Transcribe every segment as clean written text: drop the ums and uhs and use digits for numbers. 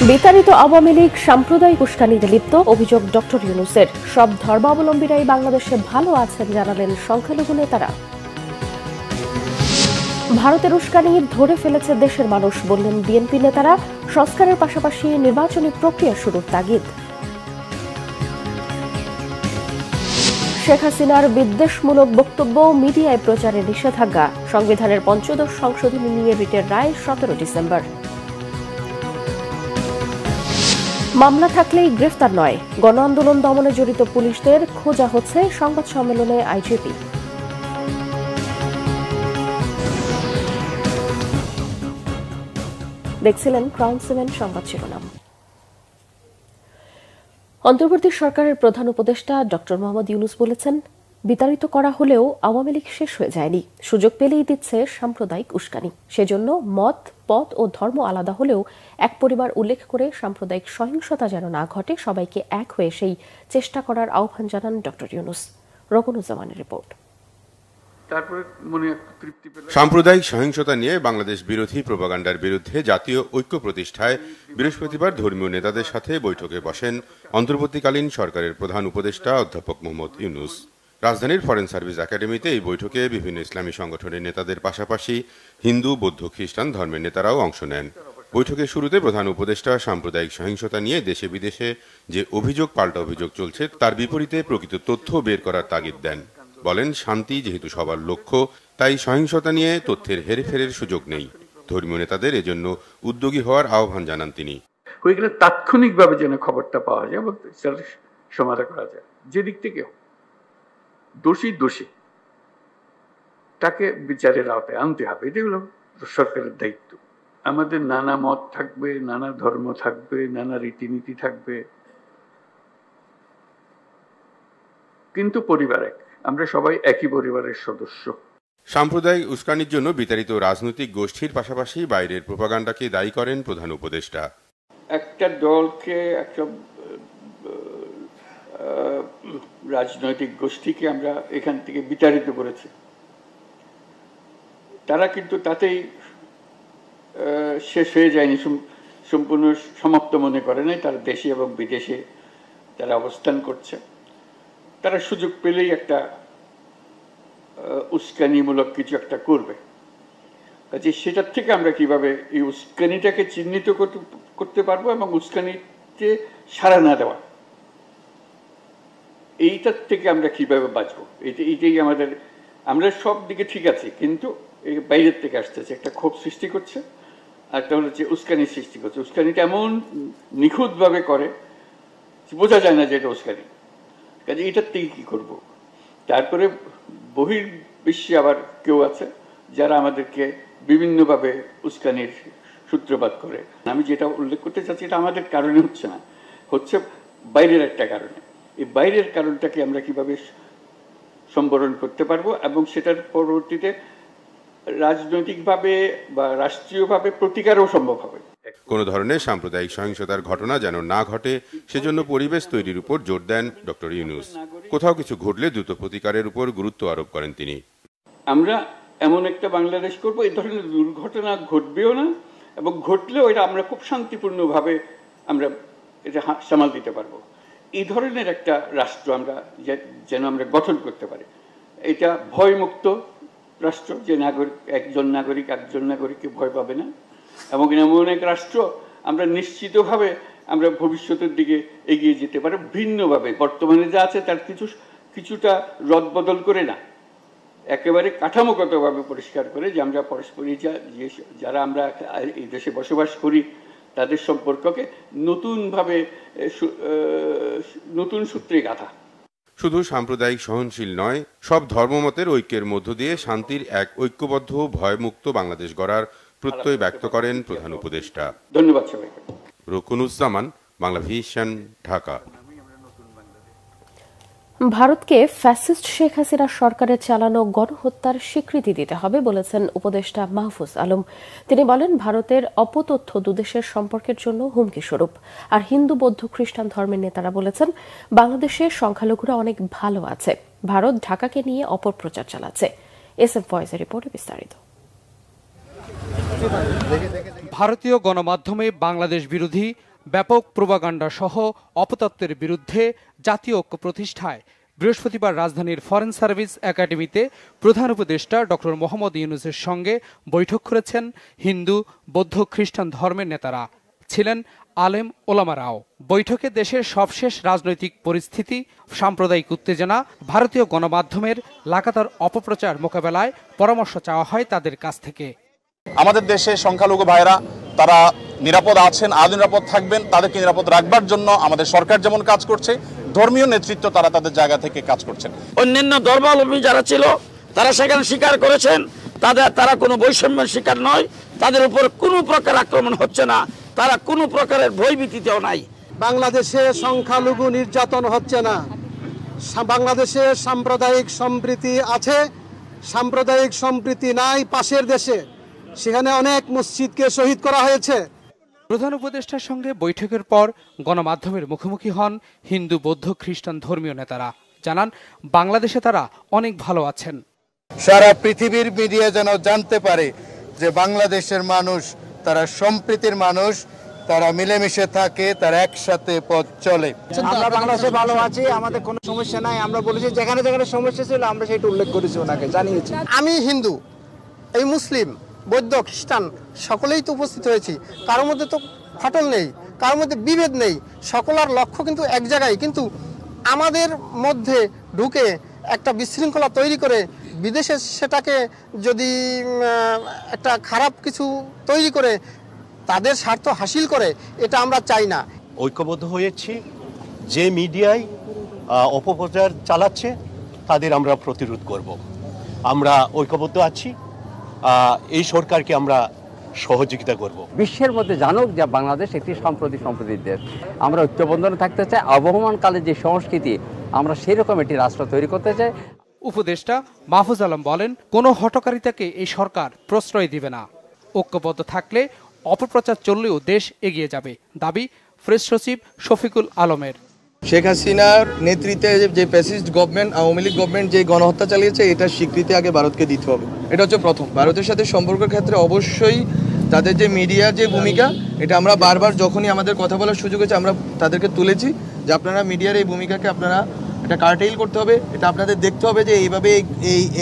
বিতাড়িত আওয়ামী লীগ সাম্প্রদায়িক উস্কানিতে লিপ্ত, অভিযোগ ডক্টর ইউনূসের। সব ধর্মাবলম্বীরাই বাংলাদেশে ভালো আছেন জানালেন সংখ্যালঘু নেতারা। ভারতের উস্কানি ধরে ফেলেছে দেশের মানুষ, বললেন বিএনপি নেতারা। সংস্কারের পাশাপাশি নির্বাচনী প্রক্রিয়া শুরুর তাগিদ। শেখ হাসিনার বিদ্বেষমূলক বক্তব্য মিডিয়ায় প্রচারে নিষেধাজ্ঞা। সংবিধানের পঞ্চদশ সংশোধনী নিয়ে রিটের রায় 17 ডিসেম্বর। মামলা থাকলেই গ্রেফতার নয়, গণ আন্দোলন দমনে জড়িত পুলিশদের খোঁজা হচ্ছে, সংবাদ সম্মেলনে আইজিপি। দেখছিলেন ক্রাউন 7 সংবাদ শিরোনাম। অন্তর্বর্তী সরকারের প্রধান উপদেষ্টা ডক্টর মোহাম্মদ ইউনূস বলেছেন, বিতাড়িত করা হলেও আওয়ামী লীগ শেষ হয়ে যায়নি, সুযোগ পেলেই দিচ্ছে সাম্প্রদায়িক উস্কানি। সেজন্য মত, পথ ও ধর্ম আলাদা হলেও এক পরিবার উল্লেখ করে সাম্প্রদায়িক সহিংসতা যেন না ঘটে, সবাইকে এক হয়ে সেই চেষ্টা করার আহ্বান জানান ডক্টর ইউনূস। রকনুজ্জামানের রিপোর্ট। সাম্প্রদায়িক সহিংসতা নিয়ে বাংলাদেশ বিরোধী প্রোপাগান্ডার বিরুদ্ধে জাতীয় ঐক্য প্রতিষ্ঠায় বৃহস্পতিবার ধর্মীয় নেতাদের সাথে বৈঠকে বসেন অন্তর্বর্তীকালীন সরকারের প্রধান উপদেষ্টা অধ্যাপক মোহাম্মদ ইউনূস। রাজধানীর ফরেন সার্ভিস একাডেমিতে এই বৈঠকে বিভিন্ন ইসলামী সংগঠনের নেতাদের পাশাপাশি হিন্দু, বৌদ্ধ, খ্রিস্টান ধর্মের নেতারাও অংশ নেন। বৈঠকের শুরুতে প্রধান উপদেষ্টা সাম্প্রদায়িক সহিংসতা নিয়ে দেশে বিদেশে যে অভিযোগ পাল্টা অভিযোগ চলছে তার বিপরীতে প্রকৃত তথ্য বের করার তাগিদ দেন। বলেন, শান্তি যেহেতু সবার লক্ষ্য, তাই সহিংসতা নিয়ে তথ্যের হেরফেরের সুযোগ নেই। ধর্মীয় নেতাদের এজন্য উদ্যোগী হওয়ার আহ্বান জানান তিনি। হয়ে গেলে তাৎক্ষণিকভাবে যেন খবরটা পাওয়া যায় এবং সমাধান করা যায়। যে দিক থেকে দোষী তাকে বিচারের আওতায় আনতে হবে, এটা হলো সরকারের দায়িত্ব। আমাদের নানা মত থাকবে, নানা ধর্ম থাকবে, নানা রীতিনীতি থাকবে, কিন্তু পরিবার এক, আমরা সবাই একই পরিবারের সদস্য। সাম্প্রদায়িক উস্কানির জন্য বিতাড়িত রাজনৈতিক গোষ্ঠীর পাশাপাশি বাইরের প্রোপাগান্ডাকে দায়ী করেন প্রধান উপদেষ্টা। একটা দলকে, একটা রাজনৈতিক গোষ্ঠীকে আমরা এখান থেকে বিতাড়িত করেছি, তারা কিন্তু তাতেই শেষ হয়ে যায়নি, সম্পূর্ণ সমাপ্ত মনে করে নাই। তারা দেশে এবং বিদেশে তারা অবস্থান করছে। তারা সুযোগ পেলেই একটা উস্কানিমূলক কিছু একটা করবে। কাজে সেটার থেকে আমরা কিভাবে এই উস্কানিটাকে চিহ্নিত করতে পারবো এবং উস্কানিতে সাড়া না দেওয়া, এইটার থেকে আমরা কিভাবে বাঁচবো, এইটাই আমাদের। আমরা সব দিকে ঠিক আছি, কিন্তু এই বাইরের থেকে আসতেছে, একটা ক্ষোভ সৃষ্টি করছে, আর একটা হলো যে উস্কানি সৃষ্টি করছে। উস্কানিটা এমন নিখুঁতভাবে করে বোঝা যায় না যে এটা উস্কানি। কাজে এটার থেকে কি করব? তারপরে বহির্বিশ্বে আবার কেউ আছে যারা আমাদেরকে বিভিন্নভাবে উস্কানির সূত্রপাত করে। আমি যেটা উল্লেখ করতে চাচ্ছি, এটা আমাদের কারণে হচ্ছে না, হচ্ছে বাইরের একটা কারণে। এই বাইরের কারণটাকে আমরা কিভাবে সম্বরণ করতে পারবো এবং সেটার পরবর্তীতে রাজনৈতিকভাবে বা রাষ্ট্রীয়ভাবে প্রতিকারও সম্ভব হবে। কোন ধরনের সাম্প্রদায়িক সহিংসতার ঘটনা যেন না ঘটে, সেজন্য পরিবেশ তৈরির উপর জোর দেন ডক্টর ইউনূস। কোথাও কিছু ঘটলে দ্রুত প্রতিকারের উপর গুরুত্ব আরোপ করেন তিনি। আমরা এমন একটা বাংলাদেশ করব, এই ধরনের দুর্ঘটনা ঘটবেও না, এবং ঘটলেও এটা আমরা খুব শান্তিপূর্ণভাবে আমরা এটা সামাল দিতে পারবো। এই ধরনের একটা রাষ্ট্র আমরা যেন আমরা গঠন করতে পারি। এটা ভয়মুক্ত রাষ্ট্র, যে একজন নাগরিককে ভয় পাবে না, এবং এমন এক রাষ্ট্র আমরা নিশ্চিতভাবে আমরা ভবিষ্যতের দিকে এগিয়ে যেতে পারি ভিন্নভাবে। বর্তমানে যা আছে তার কিছুটা রদবদল করে না, একেবারে কাঠামোগতভাবে পরিষ্কার করে, যে আমরা পরস্পরই যারা আমরা এই দেশে বসবাস করি তাদের সম্পর্ককে নতুন সূত্রে গাঁথা। শুধু সাম্প্রদায়িক সহনশীল নয়, সব ধর্মমতের ঐক্যের মধ্য দিয়ে শান্তির এক ঐক্যবদ্ধ ভয়মুক্ত বাংলাদেশ গড়ার প্রত্যয় ব্যক্ত করেন প্রধান উপদেষ্টা। ধন্যবাদ সবাইকে। রকনুজ্জামান, বাংলাভিশন, ঢাকা। ভারতকে ফ্যাসিস্ট শেখ হাসিনা সরকারের চালানো গণহত্যার স্বীকৃতি দিতে হবে বলেছেন উপদেষ্টা মাহফুজ আলম। তিনি বলেন, ভারতের অপতথ্য দুদেশের সম্পর্কের জন্য হুমকি স্বরূপ। আর হিন্দু, বৌদ্ধ, খ্রিস্টান ধর্মের নেতারা বলেছেন, বাংলাদেশের সংখ্যালঘুরা অনেক ভালো আছে, ভারত ঢাকাকে নিয়ে অপপ্রচার চালাচ্ছে। এস এম ফয়েজের রিপোর্টে বিস্তারিত। ভারতীয় গণমাধ্যমে বাংলাদেশ বিরোধী ব্যাপক প্রোপাগান্ডা সহ অপতত্ত্বের বিরুদ্ধে জাতীয় ঐক্য প্রতিষ্ঠায় বৃহস্পতিবার রাজধানীর ফরেন সার্ভিস একাডেমিতে প্রধান উপদেষ্টা ডক্টর মোহাম্মদ ইউনূসের সঙ্গে বৈঠক করেছেন হিন্দু, বৌদ্ধ, খ্রিস্টান ধর্মের নেতারা, ছিলেন আলেম ওলামারাও। বৈঠকে দেশের সবশেষ রাজনৈতিক পরিস্থিতি, সাম্প্রদায়িক উত্তেজনা, ভারতীয় গণমাধ্যমের লাগাতার অপপ্রচার মোকাবেলায় পরামর্শ চাওয়া হয় তাদের কাছ থেকে। আমাদের দেশে সংখ্যালঘু ভাইরা তারা নিরাপদ আছেন, আরও নিরাপদ থাকবেন, তাদেরকে নিরাপদ রাখবার জন্য আমাদের সরকার যেমন কাজ করছে, ধর্মীয় নেতৃত্ব তারা তাদের জায়গা থেকে কাজ করছেন। অন্যান্য ধর্মাবলম্বী যারা ছিল তারা সেখানে স্বীকার করেছেন তারা কোনো বৈষম্যের শিকার নয়, তাদের উপর কোনো প্রকার আক্রমণ হচ্ছে না, তারা কোনো প্রকারের ভয়ভীতিতেও নাই। বাংলাদেশে সংখ্যালঘু নির্যাতন হচ্ছে না, বাংলাদেশে সাম্প্রদায়িক সম্প্রীতি আছে, সাম্প্রদায়িক সম্প্রীতি নাই পাশের দেশে, সেখানে অনেক মসজিদকে শহীদ করা হয়েছে। প্রধান উপদেষ্টার সঙ্গে বৈঠকের পর গণমাধ্যমের মুখোমুখি হন হিন্দু, বৌদ্ধ, খ্রিস্টান ধর্মীয় নেতারা। জানান, বাংলাদেশে তারা অনেক ভালো আছেন। সারা পৃথিবীর মিডিয়া যেন জানতে পারে যে বাংলাদেশের মানুষ তারা সম্প্রীতির মানুষ, তারা মিলেমিশে থাকে, তারা একসাথে পথ চলে। আমরা বাংলাদেশে ভালো আছি, আমাদের কোনো সমস্যা নাই। আমরা বলেছি যেখানে যেখানে সমস্যা ছিল আমরা সেটা উল্লেখ করেছি, ওনাকে জানিয়েছি। আমি হিন্দু, এই মুসলিম, বৌদ্ধ, খ্রিস্টান সকলেই তো উপস্থিত হয়েছি। কারোর মধ্যে তো ফাটল নেই, কারোর মধ্যে বিভেদ নেই, সকলের লক্ষ্য কিন্তু এক জায়গায়। কিন্তু আমাদের মধ্যে ঢুকে একটা বিশৃঙ্খলা তৈরি করে বিদেশে সেটাকে যদি একটা খারাপ কিছু তৈরি করে তাদের স্বার্থ হাসিল করে, এটা আমরা চাই না। ঐক্যবদ্ধ হয়েছি, যে মিডিয়ায় অপপ্রচার চালাচ্ছে তাদের আমরা প্রতিরোধ করব। আমরা ঐক্যবদ্ধ আছি, এই সরকারকে আমরা সহযোগিতা করব। বিশ্বের মধ্যে জানুক যে বাংলাদেশ একটি সম্প্রতির দেশ। আমরা ঐক্যবদ্ধনে থাকতে চাই, আবহমানকালে যে সংস্কৃতি আমরা সেই রকম একটি রাষ্ট্র তৈরি করতে চাই। উপদেষ্টা মাহফুজ আলম বলেন, কোনো হঠকারিতাকে এই সরকার প্রশ্রয় দিবে না। ঐক্যবদ্ধ থাকলে অপপ্রচার চললেও দেশ এগিয়ে যাবে, দাবি প্রেস সচিব শফিকুল আলমের। শেখ হাসিনার নেতৃত্বে যে fascist government, Awami League government যে গণহত্যা চালিয়েছে, এটার স্বীকৃতি আগে ভারতকে দিতে হবে। এটা হচ্ছে প্রথম। ভারতের সাথে সম্পর্কের ক্ষেত্রে অবশ্যই তাদের যে মিডিয়ার যে ভূমিকা, এটা আমরা বারবার যখনই আমাদের কথা বলার সুযোগ হয়েছে আমরা তাদেরকে তুলেছি যে আপনারা মিডিয়ার এই ভূমিকাকে আপনারা এটা কার্টেইল করতে হবে। এটা আপনাদের দেখতে হবে যে এইভাবে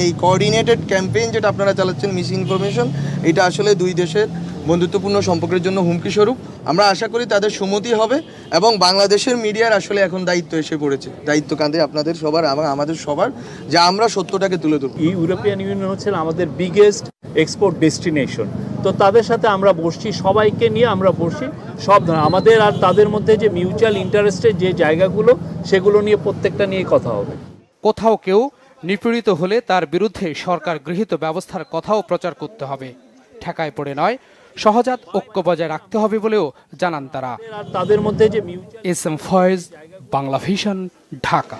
এই কোঅর্ডিনেটেড ক্যাম্পেইন যেটা আপনারা চালাচ্ছেন, মিস ইনফরমেশন, এটা আসলে দুই দেশের বন্ধুত্বপূর্ণ সম্পর্কের জন্য হুমকি স্বরূপ। আমরা আশা করি তাদের সম্মতি হবে এবং বাংলাদেশের মিডিয়ার আসলে এখন দায়িত্ব এসে পড়েছে, দায়িত্ব কাঁধে আপনাদের সবার এবং আমাদের সবার, যে আমরা সত্যটাকে তুলে ধরব। ইউরোপিয়ান ইউনিয়ন হচ্ছে আমাদের বিগেস্ট এক্সপোর্ট ডেস্টিনেশন। তো তাদের সাথে আমরা বসছি, সবাইকে নিয়ে আমরা বসছি, সব আমাদের আর তাদের মধ্যে যে মিউচুয়াল ইন্টারেস্টের যে জায়গাগুলো, সেগুলো নিয়ে প্রত্যেকটা নিয়ে কথা হবে। কোথাও কেউ নিপীড়িত হলে তার বিরুদ্ধে সরকার গৃহীত ব্যবস্থার কথাও প্রচার করতে হবে। ঠেকায় পড়ে নয়, সহজাত ঐক্য বজায় রাখতে হবে বলেও জানান তারা। তাদের মধ্যে যে S M Faiz, Bangla vision, Dhaka.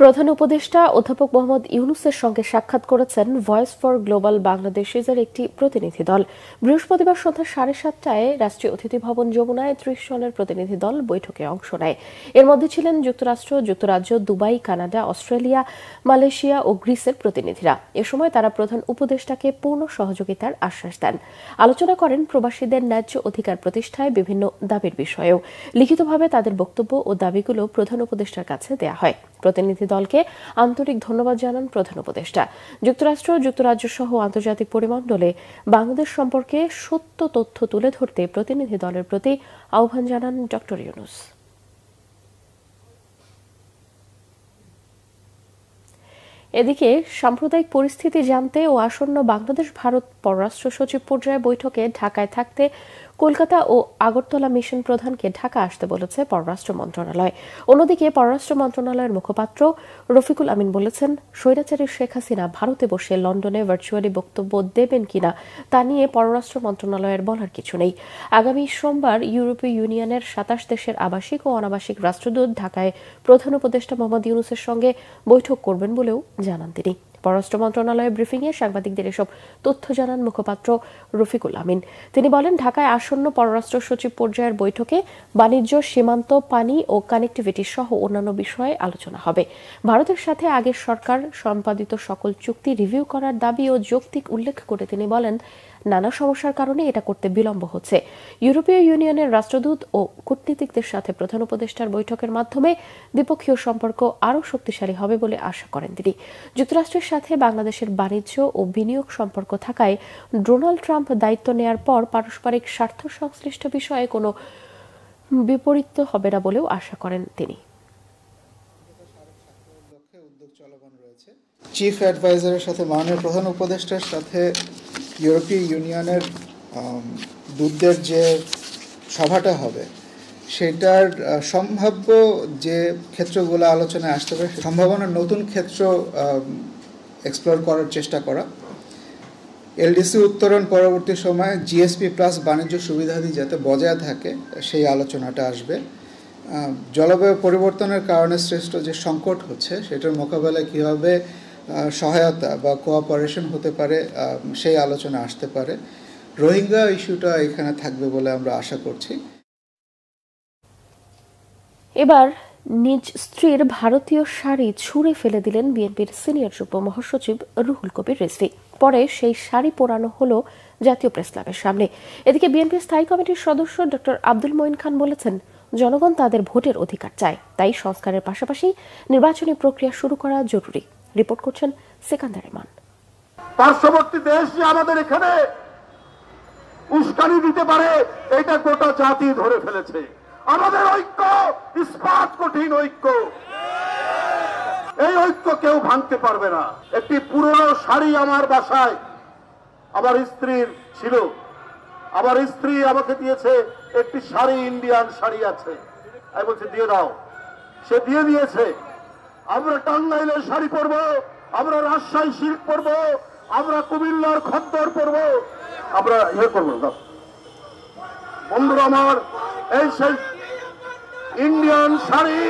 প্রধান উপদেষ্টা অধ্যাপক মোহাম্মদ ইউনূসের সঙ্গে সাক্ষাৎ করেছেন ভয়েস ফর গ্লোবাল বাংলাদেশিজের একটি প্রতিনিধি দল। বৃহস্পতিবার সন্ধ্যা 7:30টায় রাষ্ট্রীয় অতিথি ভবন যমুনায় 30 জনের প্রতিনিধি দল বৈঠকে অংশ নেয়। এর মধ্যে ছিলেন যুক্তরাষ্ট্র, যুক্তরাজ্য, দুবাই, কানাডা, অস্ট্রেলিয়া, মালয়েশিয়া ও গ্রিসের প্রতিনিধিরা। এ সময় তারা প্রধান উপদেষ্টাকে পূর্ণ সহযোগিতার আশ্বাস দেন। আলোচনা করেন প্রবাসীদের ন্যায্য অধিকার প্রতিষ্ঠায় বিভিন্ন দাবির বিষয়েও। লিখিতভাবে তাদের বক্তব্য ও দাবিগুলো প্রধান উপদেষ্টার কাছে দেয়া হয়। প্রতিনিধি দলকে আন্তরিক ধন্যবাদ জানান প্রধান উপদেষ্টা। যুক্তরাষ্ট্র, যুক্তরাজ্য সহ আন্তর্জাতিক পরিমণ্ডলে বাংলাদেশ সম্পর্কে সত্য তথ্য তুলে ধরতে প্রতিনিধি দলের প্রতি আহ্বান জানান ডক্টর ইউনূস। এদিকে সাম্প্রদায়িক পরিস্থিতি জানতে ও আসন্ন বাংলাদেশ ভারত পররাষ্ট্র সচিব পর্যায়ে বৈঠকে ঢাকায় থাকতে কলকাতা ও আগরতলা মিশন প্রধানকে ঢাকা আসতে বলেছে পররাষ্ট্র মন্ত্রণালয়। অন্যদিকে পররাষ্ট্র মন্ত্রণালয়ের মুখপাত্র রফিকুল আমিন বলেছেন, স্বৈরাচারী শেখ হাসিনা ভারতে বসে লন্ডনে ভার্চুয়ালি বক্তব্য দেবেন কিনা তা নিয়ে পররাষ্ট্র মন্ত্রণালয়ের বলার কিছু নেই। আগামী সোমবার ইউরোপীয় ইউনিয়নের 27 দেশের আবাসিক ও অনাবাসিক রাষ্ট্রদূত ঢাকায় প্রধান উপদেষ্টা মোহাম্মদ ইউনূসের সঙ্গে বৈঠক করবেন বলেও জানান তিনি। পররাষ্ট্র মন্ত্রণালয়ের ব্রিফিংয়ে সাংবাদিকদের এসব তথ্য জানান মুখপাত্র রফিকুল আমিন। তিনি বলেন, ঢাকায় আসন্ন পররাষ্ট্র সচিব পর্যায়ের বৈঠকে বাণিজ্য, সীমান্ত, পানি ও কানেক্টিভিটি সহ অন্যান্য বিষয়ে আলোচনা হবে। ভারতের সাথে আগের সরকার সম্পাদিত সকল চুক্তি রিভিউ করার দাবি ও যৌক্তিক উল্লেখ করে তিনি বলেন, নানা সমস্যার কারণে এটা করতে বিলম্ব হচ্ছে। ইউরোপীয় ইউনিয়নের রাষ্ট্রদূত ও কূটনীতিকদের সাথে প্রধান উপদেষ্টার বৈঠকের মাধ্যমে দ্বিপক্ষীয় সম্পর্ক আরও শক্তিশালী হবে বলে আশা করেন তিনি। যুক্তরাষ্ট্রের সাথে বাংলাদেশের বাণিজ্য ও বিনিয়োগ সম্পর্ক থাকায় ডোনাল্ড ট্রাম্প দায়িত্ব নেয়ার পর পারস্পরিক স্বার্থ সংশ্লিষ্ট বিষয়ে কোনো বিপরীত হবে না বলেও আশা করেন তিনি। চিফ অ্যাডভাইজারের সাথে মাননীয় প্রধান উপদেষ্টার সাথে ইউরোপীয় ইউনিয়নের দূতদের যে সভাটা হবে সেটার সম্ভাব্য যে ক্ষেত্রগুলো আলোচনায় আসতে পারে, সম্ভাবনার নতুন ক্ষেত্র এক্সপ্লোর করার চেষ্টা করা, এলডিসি উত্তরণ পরবর্তী সময়ে জিএসপি প্লাস বাণিজ্য সুবিধাদি যাতে বজায় থাকে সেই আলোচনাটা আসবে। জলবায়ু পরিবর্তনের কারণে সৃষ্ট যে সংকট হচ্ছে সেটার মোকাবেলায় কীভাবে সহায়তা বা কোঅপারেশন হতে পারে সেই আলোচনা আসতে পারে। রোহিঙ্গা ইস্যুটা এখানে থাকবে বলে আমরা আশা করছি। এবার নিজ স্ত্রীর ভারতীয় শাড়ি ছুঁড়ে ফেলে দিলেন বিএনপির সিনিয়র যুগ্ম মহাসচিব রুহুল কবির রিজভী। পরে সেই শাড়ি পোড়ানো হলো জাতীয় প্রেসক্লাবের সামনে। এদিকে বিএনপির স্থায়ী কমিটির সদস্য ডক্টর আব্দুল মঈন খান বলেছেন, জনগণ তাদের ভোটের অধিকার চায়, তাই সংস্কারের পাশাপাশি নির্বাচনী প্রক্রিয়া শুরু করা জরুরি। রিপোর্ট করছেন সিকান্দার রহমান। পার্শ্ববর্তী দেশ আমাদের এখানে উস্কানি দিতে পারে, এটা গোটা জাতি ধরে ফেলেছে। আমাদের ঐক্য ইস্পাত কঠিন ঐক্য, এই ঐক্য কেউ ভাঙতে পারবে না। একটি পুরনো শাড়ি আমার বাসায় আমার স্ত্রীর ছিল, আমার স্ত্রী আমাকে দিয়েছে একটি শাড়ি, ইন্ডিয়ান শাড়ি আছে, আমি বলছি দিয়ে দাও, সে দিয়ে দিয়েছে। আমরা টাঙ্গাইলের শাড়ি পরবো, আমরা রাজশাহী সিল্ক পরবো, আমরা কুমিল্লার খদ্দর পরবো, আমরা ইয়ে করবো। বন্ধুরা আমার, এই সেই ইন্ডিয়ান শাড়ি,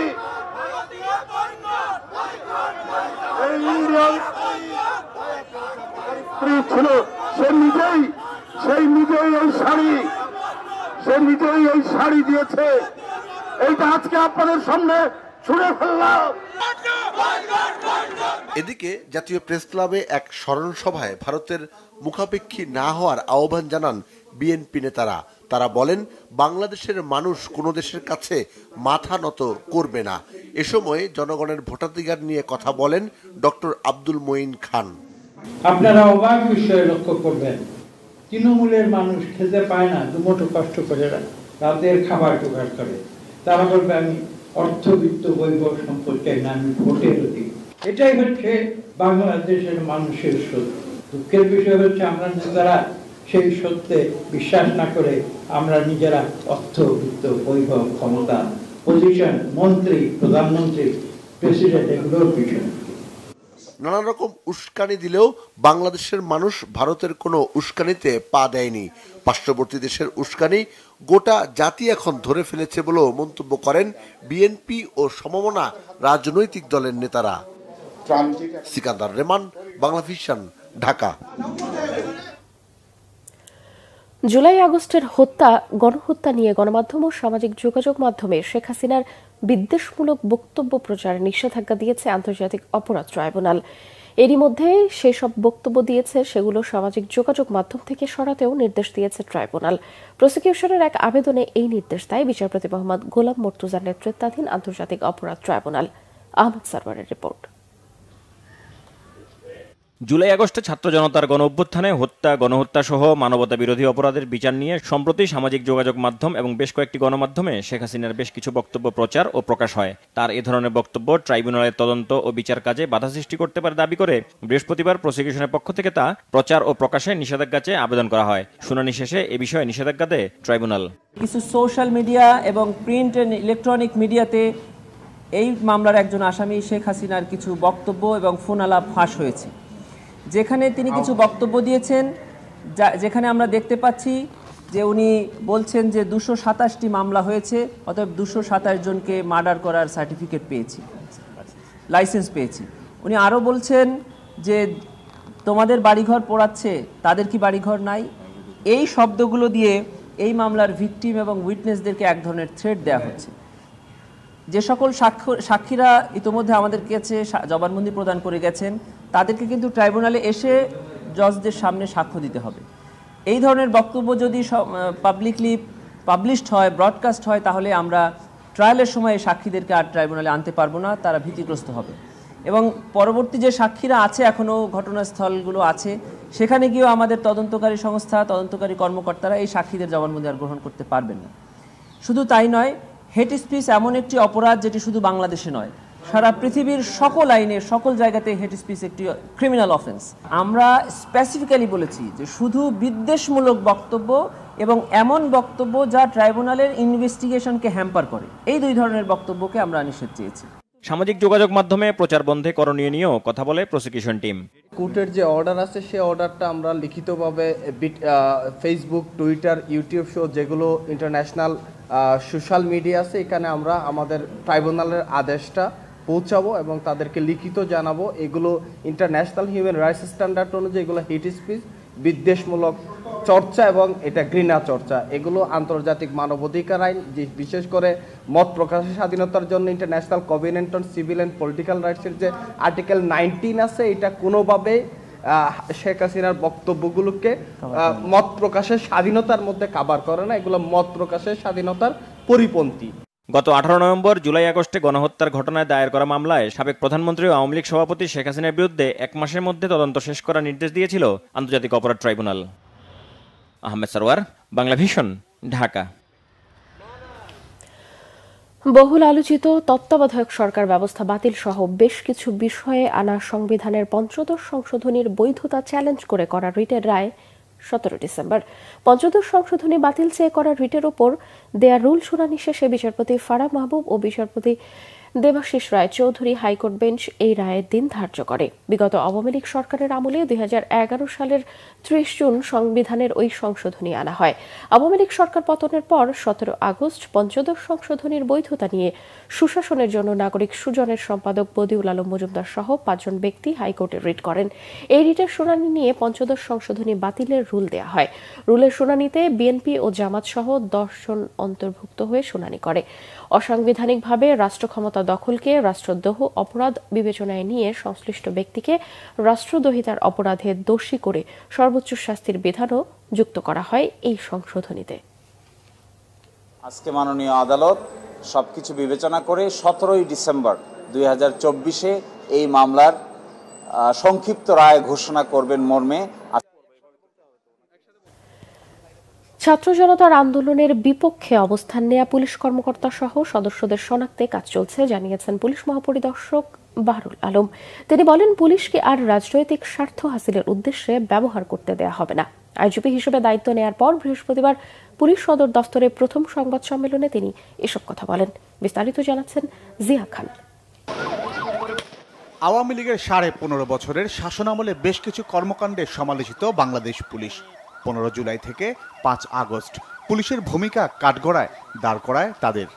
এই ইন্ডিয়ান স্ত্রী ছিল, সে নিজেই এই শাড়ি দিয়েছে। এইটা আজকে আপনাদের সামনে ছুঁড়ে ফেললাম। এদিকে জাতীয় প্রেস ক্লাবে এক স্মরণ সভায় ভারতের মুখাপেক্ষী না হওয়ার আহ্বান জানান বিএনপি নেতারা। তারা বলেন, বাংলাদেশের মানুষ কোনো দেশের কাছে মাথা নত করবে না। এ সময় জনগণের ভোটাধিকার নিয়ে কথা বলেন ডক্টর আব্দুল মঈন খান। আপনারা অবাক বিষয়ে লক্ষ্য করবেন, তৃণমূলের মানুষ খেতে পায় না, দুমুঠো কষ্ট করে রাতের খাবার জোগাড় করে। তারা বলবে আমি অর্থবিত্ত বৈভব সম্পর্কে না, আমি ভোটের অধিক। এটাই হচ্ছে বাংলাদেশের মানুষের সত্য। দুঃখের বিষয় হচ্ছে আমরা নেতারা সেই সত্যে বিশ্বাস না করে আমরা নিজেরা অর্থবিত্ত বৈভব, ক্ষমতা, পজিশন, মন্ত্রী, প্রধানমন্ত্রী, প্রেসিডেন্ট, এগুলোর পিছনে নানা রকম উস্কানি দিলেও বাংলাদেশের মানুষ ভারতের কোনো উস্কানিতে পা দেয়নি। পার্শ্ববর্তী দেশের উস্কানি গোটা জাতি এখন ধরে ফেলেছে বলেও মন্তব্য করেন বিএনপি ও সমমনা রাজনৈতিক দলের নেতারা। সিকান্দার রহমান, বাংলাভিশন, ঢাকা। জুলাই আগস্টের গণহত্যা নিয়ে গণমাধ্যম ও সামাজিক যোগাযোগ মাধ্যমে শেখ হাসিনার বিদ্বেষমূলক বক্তব্য প্রচারে নিষেধাজ্ঞা দিয়েছে আন্তর্জাতিক অপরাধ ট্রাইব্যুনাল। এরই মধ্যে সেসব বক্তব্য দিয়েছে সেগুলো সামাজিক যোগাযোগ মাধ্যম থেকে সরাতেও নির্দেশ দিয়েছে ট্রাইব্যুনাল। প্রসিকিউশনের এক আবেদনে এই নির্দেশ দেয় বিচারপতি মোহাম্মদ গোলাম মর্তুজার নেতৃত্বাধীন আন্তর্জাতিক অপরাধ ট্রাইব্যুনাল। আহমদ সারওয়ারের রিপোর্ট। জুলাই আগস্টে ছাত্র জনতার গণ অভ্যুত্থানে হত্যা, গণহত্যা সহ মানবতা বিরোধী অপরাধের বিচার নিয়ে সম্প্রতি সামাজিক যোগাযোগ মাধ্যম এবং বেশ কয়েকটি গণমাধ্যমে শেখ হাসিনার বেশ কিছু বক্তব্য প্রচার ও প্রকাশ হয়। তার এ ধরনের বক্তব্য ট্রাইব্যুনালের তদন্ত ও বিচার কাজে বাধা সৃষ্টি করতে পারে দাবি করে বৃহস্পতিবার প্রসিকিউশনের পক্ষ থেকে তা প্রচার ও প্রকাশে নিষেধাজ্ঞা চেয়ে আবেদন করা হয়। শুনানি শেষে এ বিষয়ে নিষেধাজ্ঞা দেয় ট্রাইব্যুনাল। কিছু সোশ্যাল মিডিয়া এবং প্রিন্ট এন্ড ইলেকট্রনিক মিডিয়াতে এই মামলার একজন আসামি শেখ হাসিনার কিছু বক্তব্য এবং ফোন আলাপ ফাঁস হয়েছে, যেখানে তিনি কিছু বক্তব্য দিয়েছেন, যেখানে আমরা দেখতে পাচ্ছি যে উনি বলছেন যে 227টি মামলা হয়েছে, অতএব 227 জনকে মার্ডার করার সার্টিফিকেট পেয়েছি, লাইসেন্স পেয়েছি। উনি আরও বলছেন যে তোমাদের বাড়িঘর পোড়াচ্ছে, তাদের কি বাড়িঘর নাই? এই শব্দগুলো দিয়ে এই মামলার ভিকটিম এবং উইটনেসদেরকে এক ধরনের থ্রেট দেওয়া হচ্ছে। যে সকল সাক্ষীরা ইতোমধ্যে আমাদের কাছে জবানবন্দি প্রদান করে গেছেন, তাদেরকে কিন্তু ট্রাইব্যুনালে এসে জজদের সামনে সাক্ষ্য দিতে হবে। এই ধরনের বক্তব্য যদি পাবলিকলি পাবলিশড হয়, ব্রডকাস্ট হয়, তাহলে আমরা ট্রায়ালের সময় সাক্ষীদেরকে আর ট্রাইব্যুনালে আনতে পারবো না, তারা ভীতিগ্রস্ত হবে। এবং পরবর্তী যে সাক্ষীরা আছে, এখনও ঘটনাস্থলগুলো আছে, সেখানে গিয়েও আমাদের তদন্তকারী সংস্থা, তদন্তকারী কর্মকর্তারা এই সাক্ষীদের জবানবন্দি আর গ্রহণ করতে পারবেন না। শুধু তাই নয়, হেট স্পিচ এমন একটি অপরাধ যেটি শুধু বাংলাদেশে নয়, সারা পৃথিবীর সকল আইনে সকল জায়গাতে হেট স্পিচ একটি ক্রিমিনাল অফেন্স। আমরা স্পেসিফিক্যালি বলেছি যে শুধু বিদ্বেষমূলক বক্তব্য এবং এমন বক্তব্য যা ট্রাইব্যুনালের ইনভেস্টিগেশনকে হ্যাম্পার করে, এই দুই ধরনের বক্তব্যকে আমরা নিষেধ চেয়েছি। সামাজিক যোগাযোগ মাধ্যমে প্রচার বন্ধে করণীয় নিয়েও কথা বলে প্রসিকিউশন টিম। কোর্টের যে অর্ডার আছে সেই অর্ডারটা আমরা লিখিতভাবে ফেসবুক, টুইটার, ইউটিউব শো, যেগুলো ইন্টারন্যাশনাল সোশ্যাল মিডিয়া আছে, এখানে আমরা আমাদের ট্রাইব্যুনালের আদেশটা পৌঁছাবো এবং তাদেরকে লিখিত জানাবো। এগুলো ইন্টারন্যাশনাল হিউম্যান রাইটস স্ট্যান্ডার্ড অনুযায়ী এগুলো হেট স্পিচ, বিদ্বেষমূলক চর্চা এবং এটা ঘৃণা চর্চা। এগুলো আন্তর্জাতিক মানবাধিকার আইন, যে বিশেষ করে মত প্রকাশের স্বাধীনতার জন্য international covenant on civil and political রাইটসের যে আর্টিকেল 19 আছে, এটা কোনোভাবে শেখ হাসিনার বক্তব্যগুলোকে মত প্রকাশের স্বাধীনতার মধ্যে কাভার করে না। এগুলো মত প্রকাশের স্বাধীনতার পরিপন্থী। গত 18 নভেম্বর, জুলাই আগস্টে গণহত্যার ঘটনায় দায়ের করা মামলায় সাবেক প্রধানমন্ত্রী ও আওয়ামী লীগ সভাপতি শেখ হাসিনার বিরুদ্ধে 1 মাসের মধ্যে তদন্ত শেষ করার নির্দেশ দিয়েছিল আন্তর্জাতিক অপরাধ ট্রাইব্যুনাল। আহমেদ সরওয়ার, বাংলা ভিশন, ঢাকা। বহুল আলোচিত তত্ত্বাবধায়ক সরকার ব্যবস্থা বাতিল সহ বেশ কিছু বিষয়ে আনা সংবিধানের ৫ম সংশোধনীর বৈধতা চ্যালেঞ্জ করে করা রিটের রায় 17 ডিসেম্বর। ৫ম সংশোধনী বাতিল চেয়ে করা রিটের ওপর দেয়া রুল শুনানি শেষে বিচারপতি ফারাহ মাহবুব ও বিচারপতি দেবাশিস রায় চৌধুরী হাইকোর্ট বেঞ্চ এই রায়ের দিন ধার্য করে। বিগত আওয়ামী লীগ সরকারের আমলে 2011 সালের 30 জুন সংবিধানের ওই সংশোধনী আনা হয়। আওয়ামী লীগ সরকার পতনের পর 17 আগস্ট পঞ্চদশ সংশোধনীর বৈধতা নিয়ে সুশাসনের জন্য নাগরিক সুজনের সম্পাদক বদিউল আলম মজুমদার সহ 5 জন ব্যক্তি হাইকোর্টে রিট করেন। এই রিটের শুনানি নিয়ে পঞ্চদশ সংশোধনী বাতিলের রুল দেয়া হয়। রুলের শুনানিতে বিএনপি ও জামাত সহ 10 জন অন্তর্ভুক্ত হয়ে শুনানি করে। অসাংবিধানিকভাবে রাষ্ট্র ক্ষমতা দখলকে রাষ্ট্রদ্রোহ অপরাধ বিবেচনায় নিয়ে সংশ্লিষ্ট ব্যক্তিকে রাষ্ট্রদ্রোহিতার অপরাধে দোষী করে সর্বোচ্চ শাস্তির বিধানও যুক্ত করা হয় এই সংশোধনীতে। আজকে মাননীয় আদালত সবকিছু বিবেচনা করে 17 ডিসেম্বর 2024 এই মামলার সংক্ষিপ্ত রায় ঘোষণা করবেন মর্মে। ছাত্র জনতার আন্দোলনের বিপক্ষে অবস্থান নেয়া পুলিশ কর্মকর্তা সহ সদস্যদের শনাক্তে কাজ চলছে, জানিয়েছেন পুলিশ মহাপরিদর্শক বাহরুল আলম। তিনি বলেন, পুলিশকে আর রাজনৈতিক স্বার্থ হাসিলের উদ্দেশ্যে ব্যবহার করতে দেয়া হবে না। আইজিপি হিসেবে দায়িত্ব নেয়ার পর বৃহস্পতিবার পুলিশ সদর দফতরে প্রথম সংবাদ সম্মেলনে তিনি এসব কথা বলেন। বিস্তারিত জানাচ্ছেন জিয়া খান। আওয়ামী লীগের 15.5 বছরের শাসনামলে বেশ কিছু কর্মকাণ্ডে সমালোচিত বাংলাদেশ পুলিশ। 15 জুলাই থেকে 5 আগস্ট পুলিশের ভূমিকা কাঠগড়ায় দাঁড় করায় তাদের।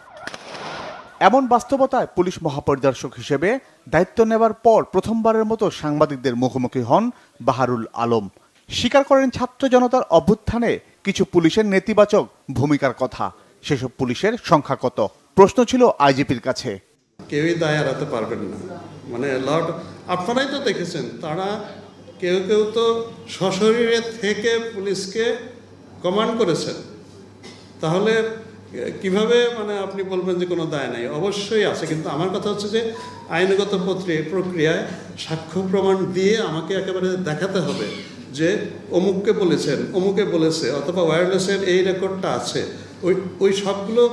এমন বাস্তবতায় পুলিশ মহাপরিদর্শক হিসেবে দায়িত্ব নেবার পর প্রথমবারের মতো সাংবাদিকদের মুখোমুখি হন বাহরুল আলম। স্বীকার করেন ছাত্র জনতার অভ্যুত্থানে কিছু পুলিশের নেতিবাচক ভূমিকার কথা। সেসব পুলিশের সংখ্যা কত? প্রশ্ন ছিল আইজিপির কাছে। কেউই দায় এড়াতে পারবেন না। মানে আপনারাই তো দেখেছেন, তারা কেউ কেউ তো সশরীরে থেকে পুলিশকে কমান্ড করেছেন। তাহলে কিভাবে আপনি বলবেন যে কোনো দায় নাই? অবশ্যই আছে, কিন্তু আমার কথা হচ্ছে যে আইনগত প্রক্রিয়ায় সাক্ষ্য প্রমাণ দিয়ে আমাকে একেবারে দেখাতে হবে যে অমুককে বলেছেন, অমুকে বলেছে, অথবা ওয়্যারলেসের এই রেকর্ডটা আছে। ওই সবগুলো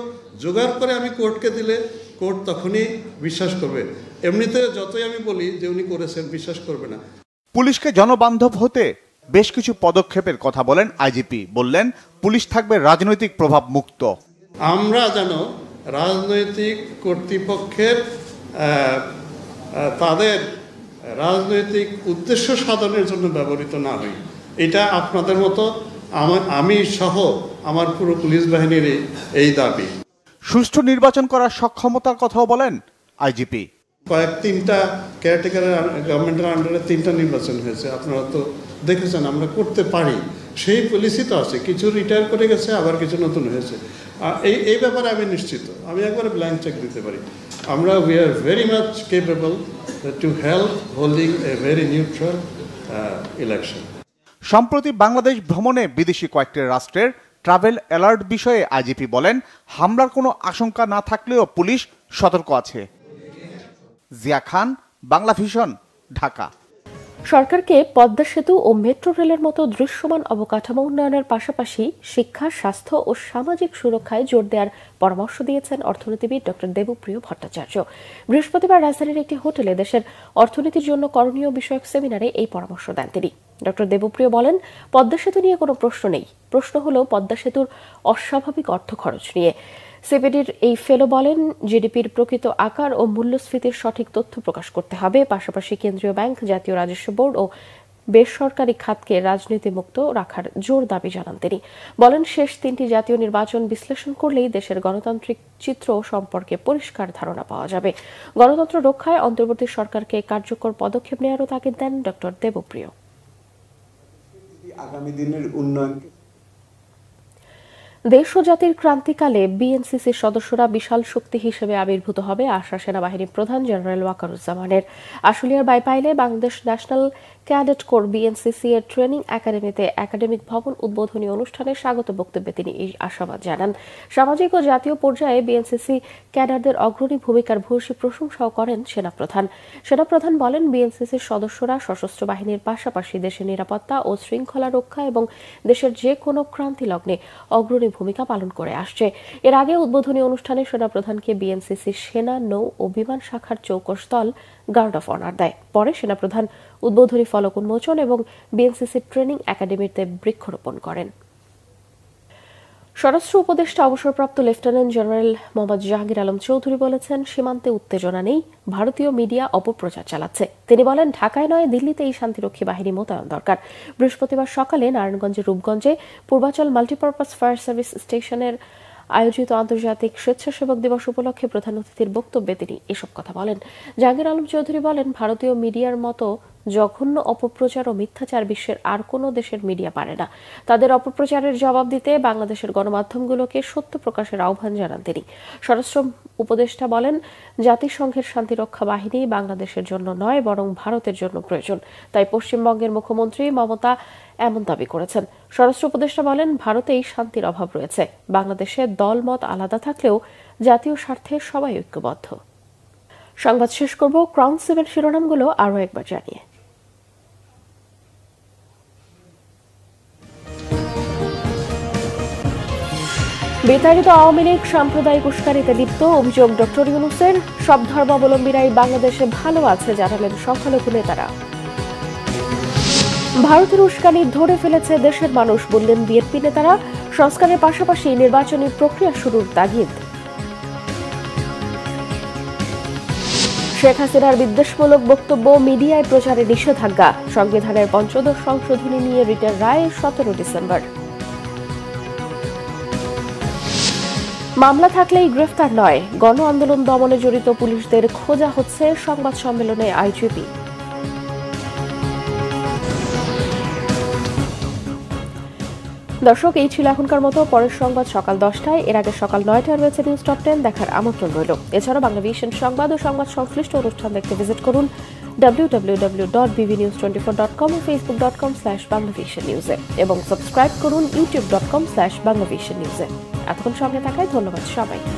জোগাড় করে আমি কোর্টকে দিলে কোর্ট তখনই বিশ্বাস করবে। এমনিতে যতই আমি বলি যে উনি করেছেন, বিশ্বাস করবে না। পুলিশকে জনবান্ধব হতে বেশ কিছু পদক্ষেপের কথা বলেন আইজিপি। বললেন, পুলিশ থাকবে রাজনৈতিক প্রভাব মুক্ত। আমরা যেন রাজনৈতিক কর্তৃপক্ষের তাদের রাজনৈতিক উদ্দেশ্য সাধনের জন্য ব্যবহৃত না হই, এটা আপনাদের মতো আমি সহ আমার পুরো পুলিশ বাহিনীর এই দাবি। সুষ্ঠু নির্বাচন করার সক্ষমতার কথাও বলেন আইজিপি। তিনটা কেয়ারটেকারের গভর্নমেন্টের আন্ডারে 3টা নির্বাচন হয়েছে, আপনারা তো দেখেছেন আমরা করতে পারি, সেই পলিসি তো আছে। কিছু রিটায়ার করে গেছে, আবার কিছু নতুন হয়েছে। এই ব্যাপারে আমি নিশ্চিত, আমি একবারে ব্ল্যাঙ্ক চেক দিতে পারি। আমরা we are very much capable to help holding a very neutral election. সম্প্রতি বাংলাদেশ ভ্রমণে বিদেশি কয়েকটি রাষ্ট্রের ট্রাভেল অ্যালার্ট বিষয়ে আইজিপি বলেন, হামলার কোনো আশঙ্কা না থাকলেও পুলিশ সতর্ক আছে। জিয়া খান, বাংলা ভিশন, ঢাকা। সরকারকে পদ্মা সেতু ও মেট্রো রেলের মতো দৃশ্যমান অবকাঠামো উন্নয়নের পাশাপাশি শিক্ষা, স্বাস্থ্য ও সামাজিক সুরক্ষায় জোর দেওয়ার পরামর্শ দিয়েছেন অর্থনীতিবিদ ডক্টর দেবপ্রিয় ভট্টাচার্য। বৃহস্পতিবার রাজধানীর একটি হোটেলে দেশের অর্থনীতির জন্য করণীয় বিষয়ক সেমিনারে এই পরামর্শ দেন তিনি। ডক্টর দেবপ্রিয় বলেন, পদ্মা সেতু নিয়ে কোনো প্রশ্ন নেই, প্রশ্ন হলো পদ্মা সেতুর অস্বাভাবিক অর্থ খরচ নিয়ে। সিপিডির এই ফেলো বলেন, জিডিপির প্রকৃত আকার ও মূল্যস্ফীতির সঠিক তথ্য প্রকাশ করতে হবে। পাশাপাশি কেন্দ্রীয় ব্যাংক, জাতীয় রাজস্ব বোর্ড ও বেসরকারি খাতকে রাজনীতিমুক্ত রাখার জোর দাবি জানান তিনি। বলেন, শেষ 3টি জাতীয় নির্বাচন বিশ্লেষণ করলেই দেশের গণতান্ত্রিক চিত্র সম্পর্কে পরিষ্কার ধারণা পাওয়া যাবে। গণতন্ত্র রক্ষায় অন্তর্বর্তী সরকারকে কার্যকর পদক্ষেপ নেওয়ারও তাগিদ দেন ডক্টর দেবপ্রিয়। আগামী দিনের উন্নয়ন দেশ ও জাতির ক্রান্তিকালে বিএনসিসির সদস্যরা বিশাল শক্তি হিসেবে আবির্ভূত হবে আশা সেনাবাহিনী প্রধান জেনারেল ওয়াকারুজ্জামানের। আশুলিয়ার বাইপাইলে Bangladesh national cadet corps BNCC এর ট্রেনিং একাডেমিতে একাডেমিক ভবন উদ্বোধনী অনুষ্ঠানে স্বাগত বক্তব্যে তিনি এই আশাবাদ জানান। সামাজিক ও জাতীয় পর্যায়ে বিএনসিসি ক্যাডারদের অগ্রণী ভূমিকার ভূয়সী প্রশংসাও করেন সেনাপ্রধান। সেনাপ্রধান বলেন, বিএনসিসির সদস্যরা সশস্ত্র বাহিনীর পাশাপাশি দেশের নিরাপত্তা ও শৃঙ্খলা রক্ষা এবং দেশের যে কোনো ক্রান্তি লগ্নে অগ্রণী ভূমিকা পালন করে আসছে। এর আগে উদ্বোধনী অনুষ্ঠানে সেনাপ্রধানকে বিএনসিসি সেনা, নৌ ও বিমান শাখার চৌকস দল গার্ড অফ অনার দেয়। পরে সেনাপ্রধান উদ্বোধনী ফলক উন্মোচন এবং বিএনসিসি ট্রেনিং একাডেমিতে বৃক্ষরোপণ করেন। স্বরাষ্ট্র উপদেষ্টা অবসরপ্রাপ্ত লেফটেন্যান্ট জেনারেল মোহাম্মদ জাহাঙ্গীর আলম চৌধুরী বলেছেন, সীমান্তে উত্তেজনা নেই, ভারতীয় মিডিয়া অপপ্রচার চালাচ্ছে। তিনি বলেন, ঢাকায় নয়, দিল্লিতে এই শান্তিরক্ষী বাহিনী মোতায়েন দরকার। বৃহস্পতিবার সকালে নারায়ণগঞ্জের রূপগঞ্জে পূর্বাচল মাল্টিপারপাস ফায়ার সার্ভিস স্টেশনের আয়োজিত আন্তর্জাতিক স্বেচ্ছাসেবক দিবস উপলক্ষে প্রধান অতিথির বক্তব্যে তিনি এসব কথা বলেন। জাহাঙ্গীর আলম চৌধুরী বলেন, ভারতীয় মিডিয়ার মতো জঘন্য অপপ্রচার ও মিথ্যাচার বিশ্বের আর কোনো দেশের মিডিয়া পারে না। তাদের অপপ্রচারের জবাব দিতে বাংলাদেশের গণমাধ্যমগুলোকে সত্য প্রকাশের আহ্বান জানান তিনি। স্বরাষ্ট্র উপদেষ্টা বলেন, জাতিসংঘের শান্তিরক্ষা বাহিনী বাংলাদেশের জন্য নয়, বরং ভারতের জন্য প্রয়োজন। তাই পশ্চিমবঙ্গের মুখ্যমন্ত্রী মমতা এমন দাবি করেছেন। স্বরাষ্ট্র উপদেষ্টা বলেন, ভারতেই শান্তির অভাব রয়েছে। বাংলাদেশে দলমত আলাদা থাকলেও জাতীয় স্বার্থে সবাই ঐক্যবদ্ধ। সংবাদ শেষ করব ক্রাউন 7 শিরোনামগুলো আরও একবার জানিয়ে। বিতাড়িত আওয়ামী লীগ সাম্প্রদায়িক উস্কানিতে লিপ্ত, অভিযোগ ডক্টর ইউনূসের। সব ধর্মাবলম্বীরাই বাংলাদেশে ভালো আছে জানালেন সংখ্যালঘু নেতারা। ভারতের উস্কানি ধরে ফেলেছে দেশের মানুষ, বললেন বিএনপি নেতারা। সংস্কারের পাশাপাশি নির্বাচনী প্রক্রিয়া শুরুর তাগিদ। শেখ হাসিনার বিদ্বেষমূলক বক্তব্য মিডিয়ায় প্রচারে নিষেধাজ্ঞা। সংবিধানের ৫ম সংশোধনী নিয়ে রিটের রায় ১৭ ডিসেম্বর। মামলা থাকলেই গ্রেফতার নয়, গণ আন্দোলন দমনে জড়িত পুলিশদের খোঁজা হচ্ছে, সংবাদ সম্মেলনে আইজিপি। দর্শক, এই ছিল এখনকার মতো। পরের সংবাদ সকাল ১০টায়, এর আগে সকাল ৯টায় রয়েছে নিউজ টপ 10 দেখার আমন্ত্রণ রইল। এছাড়া বাংলা ভিশন সংবাদ ও সংবাদ সংশ্লিষ্ট অনুষ্ঠান দেখতে ভিজিট করুন www.bbnews24.com ও facebook.com/banglavishnnews এবং সাবস্ক্রাইব করুন youtube.com/banglavishnnews। এতক্ষণ সঙ্গে থাকায় ধন্যবাদ সবাইকে।